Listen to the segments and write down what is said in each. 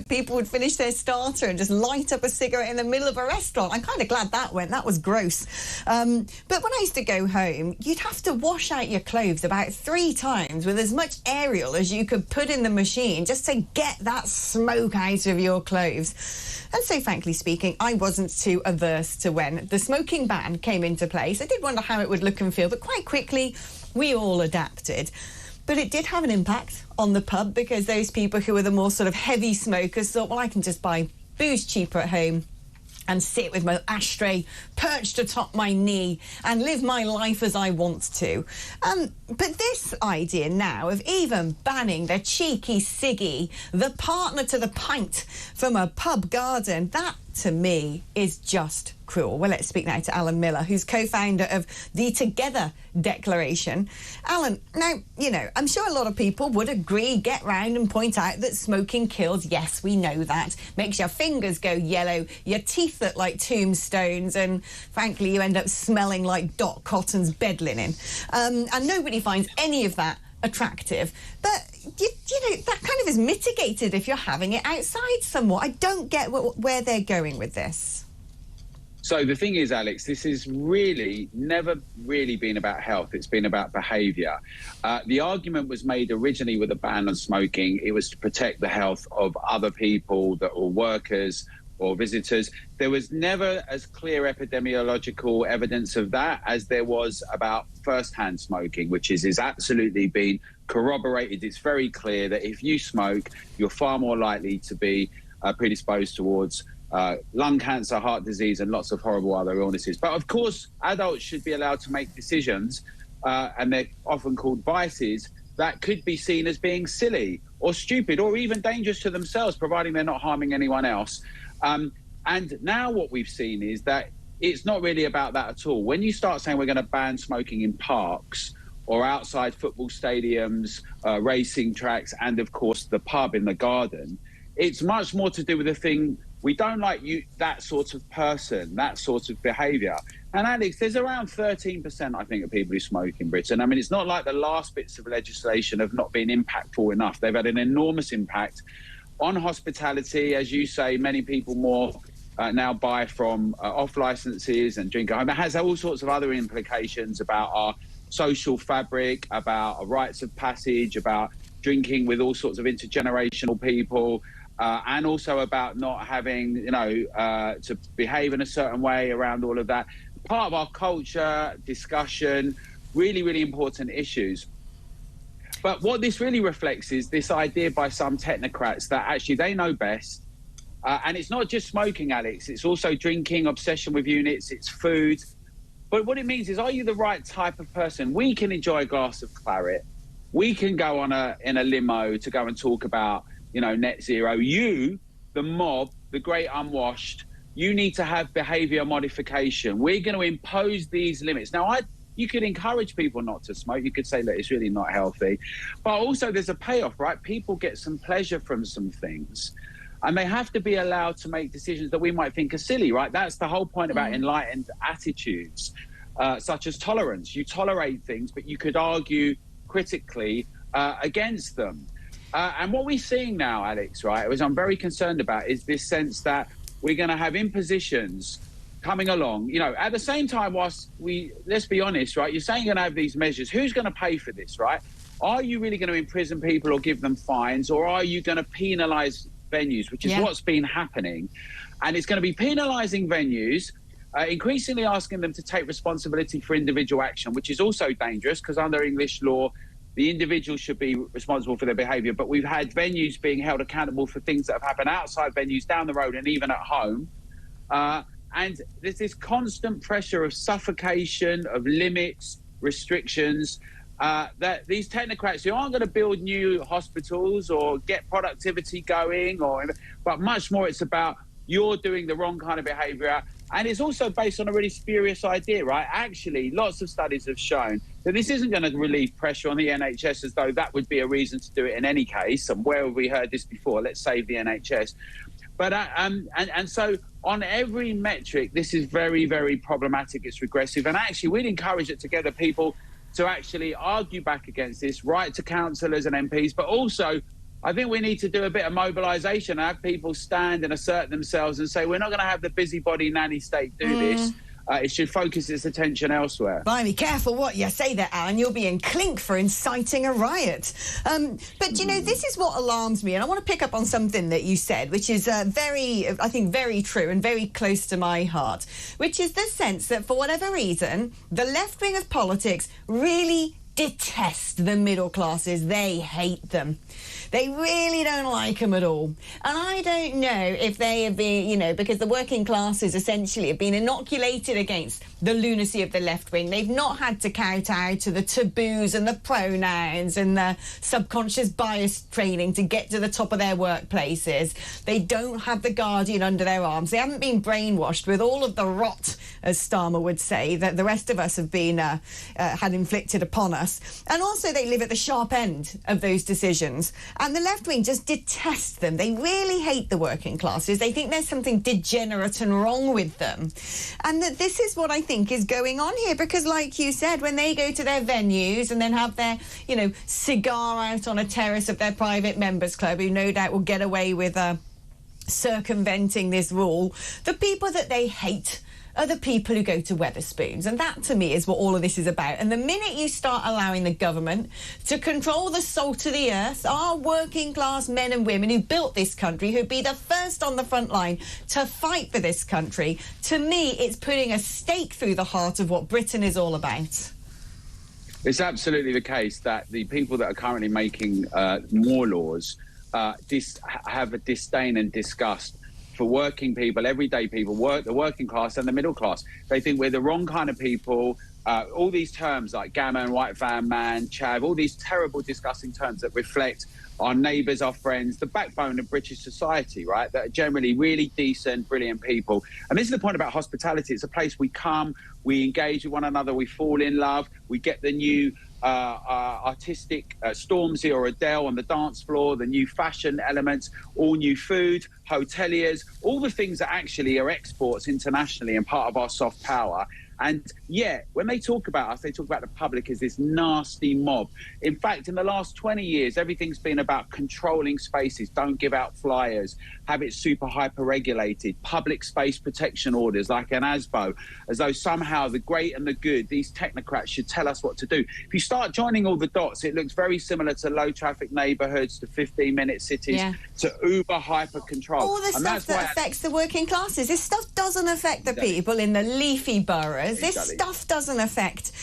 people would finish their starter and just light up a cigarette in the middle of a restaurant. I'm kind of glad that went. That was gross. But when I used to go home, you'd have to wash out your clothes about 3 times with as much Ariel as you could put in the machine just to get that smoke out of your clothes. And so, frankly speaking, I wasn't too averse to when the smoking ban came into place. I did wonder how it would look and feel, but quite quickly we all adapted. But it did have an impact on the pub, because those people who were the more sort of heavy smokers thought, well, I can just buy booze cheaper at home and sit with my ashtray perched atop my knee and live my life as I want to. But this idea now of even banning the cheeky ciggy, the partner to the pint from a pub garden, that to me is just cruel. Well, let's speak now to Alan Miller, who's co-founder of the Together Declaration. Alan, now, you know, I'm sure a lot of people would agree, get round and point out that smoking kills. Yes, we know that. Makes your fingers go yellow, your teeth look like tombstones, and frankly, you end up smelling like Dot Cotton's bed linen. And nobody finds any of that attractive. But, you know, that kind of is mitigated if you're having it outside somewhat. I don't get where they're going with this. So the thing is, Alex, this has really never really been about health. It's been about behaviour. The argument was made originally with a ban on smoking. It was to protect the health of other people that were workers or visitors. There was never as clear epidemiological evidence of that as there was about first-hand smoking, which is absolutely been corroborated. It's very clear that if you smoke, you're far more likely to be predisposed towards lung cancer, heart disease, and lots of horrible other illnesses. But of course, adults should be allowed to make decisions, and they're often called vices, that could be seen as being silly or stupid or even dangerous to themselves, providing they're not harming anyone else. And now what we've seen is that it's not really about that at all. When you start saying we're going to ban smoking in parks or outside football stadiums, racing tracks, and of course the pub in the garden, it's much more to do with the thing. We don't like you, that sort of person, that sort of behaviour. And Alex, there's around 13%, I think, of people who smoke in Britain. I mean, it's not like the last bits of legislation have not been impactful enough. They've had an enormous impact on hospitality. As you say, many people more now buy from off licences and drink at home. It has all sorts of other implications about our social fabric, about our rites of passage, about drinking with all sorts of intergenerational people, and also about not having, you know, to behave in a certain way around all of that. Part of our culture, discussion, really, really important issues. But what this really reflects is this idea by some technocrats that actually they know best. And it's not just smoking, Alex. It's also drinking, obsession with units, it's food. But what it means is, are you the right type of person? We can enjoy a glass of claret. We can go on in a limo to go and talk about, you know, net zero. You, the mob, the great unwashed, you need to have behaviour modification. We're going to impose these limits. Now, you could encourage people not to smoke. You could say, look, it's really not healthy. But also there's a payoff, right? People get some pleasure from some things. And they have to be allowed to make decisions that we might think are silly, right? That's the whole point about enlightened attitudes, such as tolerance. You tolerate things, but you could argue critically against them. And what we're seeing now, Alex, right, which I'm very concerned about, is this sense that we're going to have impositions coming along. You know, at the same time, whilst let's be honest, right, you're saying you're going to have these measures. Who's going to pay for this, right? Are you really going to imprison people or give them fines, or are you going to penalise venues, which is what's been happening? And it's going to be penalising venues, increasingly asking them to take responsibility for individual action, which is also dangerous because under English law, the individual should be responsible for their behaviour. But we've had venues being held accountable for things that have happened outside venues, down the road, and even at home. And there's this constant pressure of suffocation, of limits, restrictions, that these technocrats who aren't going to build new hospitals or get productivity going, but much more it's about you're doing the wrong kind of behaviour. And it's also based on a really spurious idea, right? Actually, lots of studies have shown that this isn't going to relieve pressure on the NHS, as though that would be a reason to do it in any case. And where have we heard this before? Let's save the NHS. But and so on every metric, this is very, very problematic. It's regressive. And actually, we'd encourage it together people to actually argue back against this, write to councillors and MPs, but also I think we need to do a bit of mobilisation, have people stand and assert themselves and say, we're not going to have the busybody nanny state do this. It should focus its attention elsewhere. Blimey, careful what you say there, Alan. You'll be in clink for inciting a riot. But, you know, this is what alarms me, and I want to pick up on something that you said, which is very true and very close to my heart, which is the sense that, for whatever reason, the left wing of politics really detest the middle classes. They hate them. They really don't like them at all. And I don't know if they have been, you know, because the working classes essentially have been inoculated against the lunacy of the left wing. They've not had to kowtow to the taboos and the pronouns and the subconscious bias training to get to the top of their workplaces. They don't have the Guardian under their arms. They haven't been brainwashed with all of the rot, as Starmer would say, that the rest of us have been had inflicted upon us. And also they live at the sharp end of those decisions. And the left wing just detests them. They really hate the working classes. They think there's something degenerate and wrong with them. And that this is what I think is going on here, because like you said, when they go to their venues and then have their, you know, cigar out on a terrace of their private members club, who no doubt will get away with circumventing this rule, the people that they hate are the people who go to Wetherspoons. And that, to me, is what all of this is about. And the minute you start allowing the government to control the salt of the earth, our working class men and women who built this country, who'd be the first on the front line to fight for this country, to me, it's putting a stake through the heart of what Britain is all about. It's absolutely the case that the people that are currently making more laws have a disdain and disgust for working people, everyday people, the working class and the middle class. They think we're the wrong kind of people. All these terms like gammon, white van man, chav, all these terrible, disgusting terms that reflect our neighbours, our friends, the backbone of British society, right? That are generally really decent, brilliant people. And this is the point about hospitality. It's a place we come, we engage with one another, we fall in love, we get the new artistic Stormzy or Adele on the dance floor, the new fashion elements, all new food, hoteliers, all the things that actually are exports internationally and part of our soft power. And yeah, when they talk about us, they talk about the public as this nasty mob. In fact, in the last 20 years, everything's been about controlling spaces, don't give out flyers, have it super hyper regulated, public space protection orders like an ASBO, as though somehow the great and the good, these technocrats should tell us what to do. If you start joining all the dots, it looks very similar to low traffic neighbourhoods, to 15-minute cities, to uber hyper control. All the stuff that affects the working classes. This stuff doesn't affect the people in the leafy boroughs. This stuff doesn't affect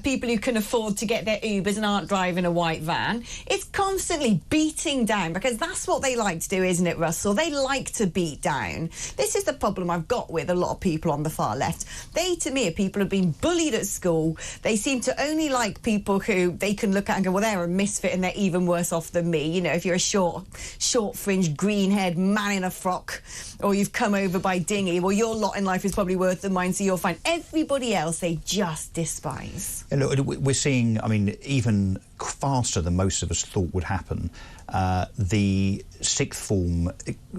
people who can afford to get their Ubers and aren't driving a white van. It's constantly beating down, because that's what they like to do, isn't it, Russell? They like to beat down. This is the problem I've got with a lot of people on the far left. They, to me, are people who've been bullied at school. They seem to only like people who they can look at and go, well, they're a misfit and they're even worse off than me. You know, if you're a short-fringed, green-haired man in a frock, or you've come over by dinghy, well, your lot in life is probably worse than mine, so you're fine. Everybody else they just despise. And look, we're seeing, I mean, even faster than most of us thought would happen, the sixth form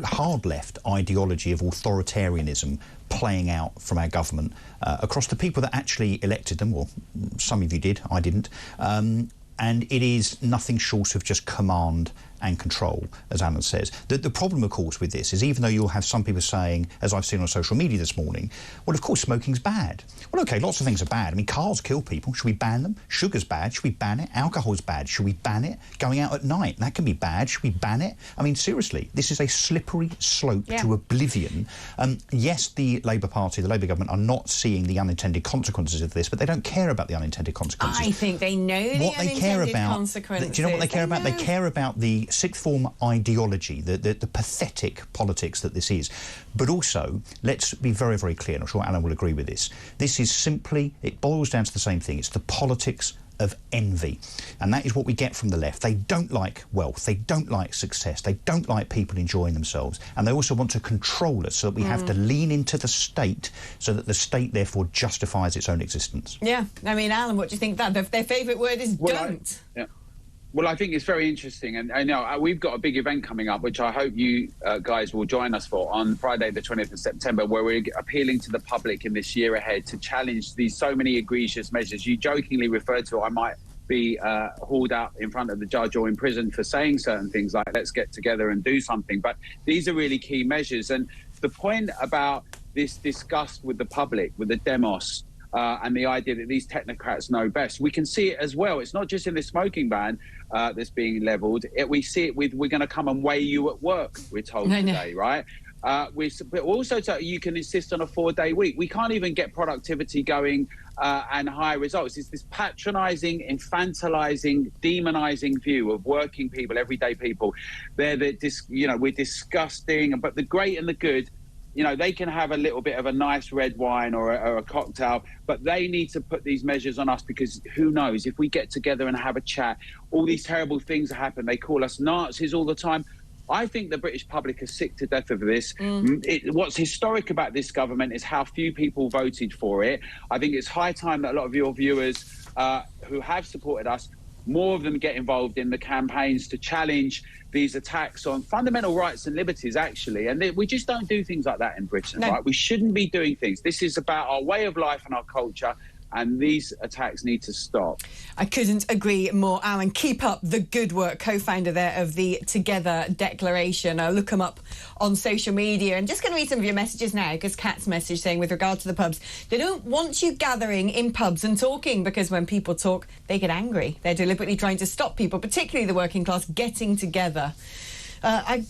hard left ideology of authoritarianism playing out from our government across the people that actually elected them. Well, some of you did, I didn't. And it is nothing short of just command and control, as Alan says. The problem, of course, with this is, even though you'll have some people saying, as I've seen on social media this morning, well, of course, smoking's bad. Well, OK, lots of things are bad. I mean, cars kill people. Should we ban them? Sugar's bad. Should we ban it? Alcohol's bad. Should we ban it? Going out at night, that can be bad. Should we ban it? I mean, seriously, this is a slippery slope to oblivion. Yes, the Labour Party, the Labour government are not seeing the unintended consequences of this, but they don't care about the unintended consequences. I think they know the unintended consequences. Do you know what they care about? They care about the sixth form ideology, the pathetic politics that this is. But also, let's be very, very clear, and I'm sure Alan will agree with this, this is simply, it boils down to the same thing. It's the politics of envy. And that is what we get from the left. They don't like wealth. They don't like success. They don't like people enjoying themselves. And they also want to control us, so that we have to lean into the state, so that the state, therefore, justifies its own existence. Yeah. I mean, Alan, what do you think that their favourite word is don't? Well, I think it's very interesting. And I know we've got a big event coming up, which I hope you guys will join us for on Friday, the 20th of September, where we're appealing to the public in this year ahead to challenge these so many egregious measures. You jokingly referred to, I might be hauled up in front of the judge or in prison for saying certain things like let's get together and do something. But these are really key measures. And the point about this disgust with the public, with the demos, and the idea that these technocrats know best, we can see it as well. It's not just in the smoking ban that's being levelled. We see it with we're going to come and weigh you at work, we're told today, right? But also you can insist on a 4-day week. We can't even get productivity going and high results. It's this patronising, infantilizing, demonising view of working people, everyday people. We're disgusting, but the great and the good, they can have a little bit of a nice red wine or a cocktail, but they need to put these measures on us, because who knows, if we get together and have a chat, all these terrible things happen. They call us Nazis all the time. I think the British public are sick to death of this. What's historic about this government is how few people voted for it. I think it's high time that a lot of your viewers who have supported us, more of them get involved in the campaigns to challenge these attacks on fundamental rights and liberties, actually. And we just don't do things like that in Britain, right? We shouldn't be doing things. This is about our way of life and our culture, and these attacks need to stop. I couldn't agree more, Alan. Keep up the good work. Co-founder there of the Together Declaration. Look them up on social media. And just going to read some of your messages now, because Kat's message saying, with regard to the pubs, they don't want you gathering in pubs and talking, because when people talk, they get angry. They're deliberately trying to stop people, particularly the working class, getting together. I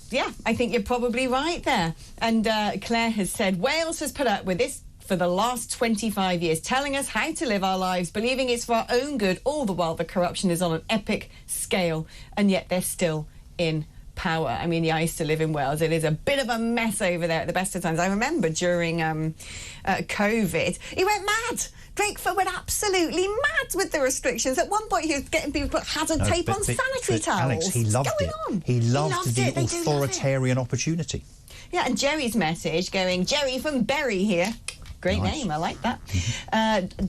think you're probably right there. And Claire has said, Wales has put up with this for the last 25 years, telling us how to live our lives, believing it's for our own good, all the while the corruption is on an epic scale, and yet they're still in power. I mean, I used to live in Wales. It is a bit of a mess over there at the best of times. I remember during COVID, he went mad. Drakeford went absolutely mad with the restrictions. At one point, he was getting people to put hazard tape on sanitary towels. Alex, he loved it. He loved the authoritarian opportunity. Yeah, and Jerry's message going, Jerry from Bury here. Great name, I like that.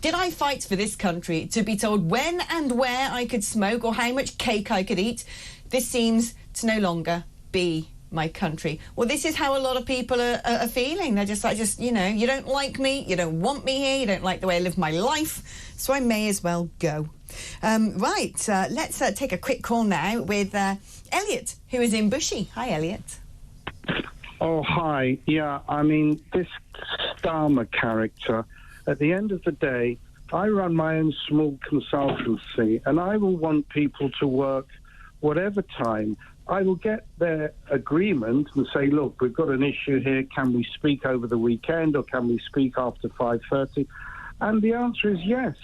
Did I fight for this country to be told when and where I could smoke or how much cake I could eat? This seems to no longer be my country. Well, this is how a lot of people are feeling. They're just like, you don't like me, you don't want me here, you don't like the way I live my life, so I may as well go. Let's take a quick call now with Elliot, who is in Bushy. Hi, Elliot. Oh, hi. Yeah, I mean, this Starmer character, at the end of the day, I run my own small consultancy, and I will want people to work whatever time. I will get their agreement and say, look, we've got an issue here. Can we speak over the weekend, or can we speak after 5:30? And the answer is yes.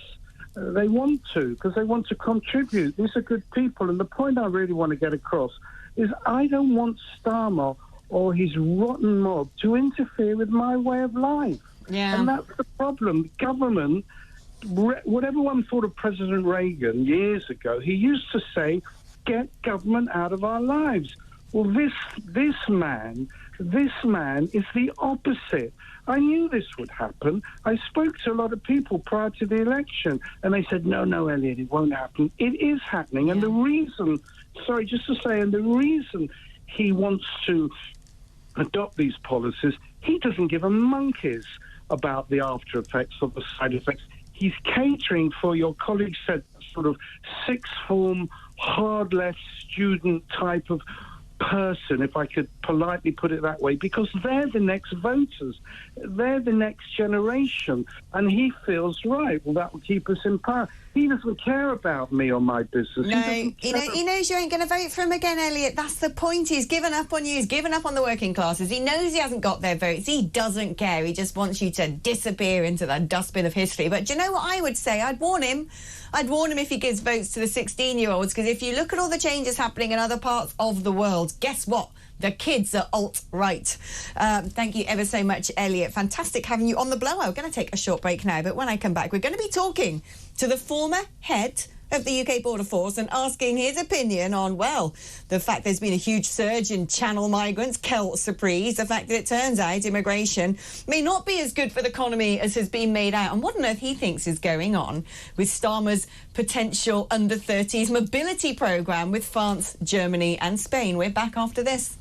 They want to, because they want to contribute. These are good people. And the point I really want to get across is I don't want Starmer or his rotten mob to interfere with my way of life. Yeah. And that's the problem. Government, whatever one thought of President Reagan years ago, he used to say, get government out of our lives. Well, this man is the opposite. I knew this would happen. I spoke to a lot of people prior to the election, and they said, no, Elliot, it won't happen. It is happening. Yeah. And the reason he wants to adopt these policies, he doesn't give a monkey's about the after effects or the side effects. He's catering for, your colleague said, sort of sixth form, hard left student type of person, if I could politely put it that way, because they're the next voters. They're the next generation. And he feels, right, well, that will keep us in power. He doesn't care about me or my business. No, he knows you ain't going to vote for him again, Elliot. That's the point. He's given up on you. He's given up on the working classes. He knows he hasn't got their votes. He doesn't care. He just wants you to disappear into that dustbin of history. But do you know what I would say? I'd warn him. I'd warn him if he gives votes to the 16-year-olds, because if you look at all the changes happening in other parts of the world, guess what? The kids are alt-right. Thank you ever so much, Elliot. Fantastic having you on the blower. We're going to take a short break now, but when I come back, we're going to be talking to the former head of the UK Border Force and asking his opinion on, well, the fact there's been a huge surge in Channel migrants, quelle surprise, the fact that it turns out immigration may not be as good for the economy as has been made out, and what on earth he thinks is going on with Starmer's potential under-30s mobility programme with France, Germany and Spain. We're back after this.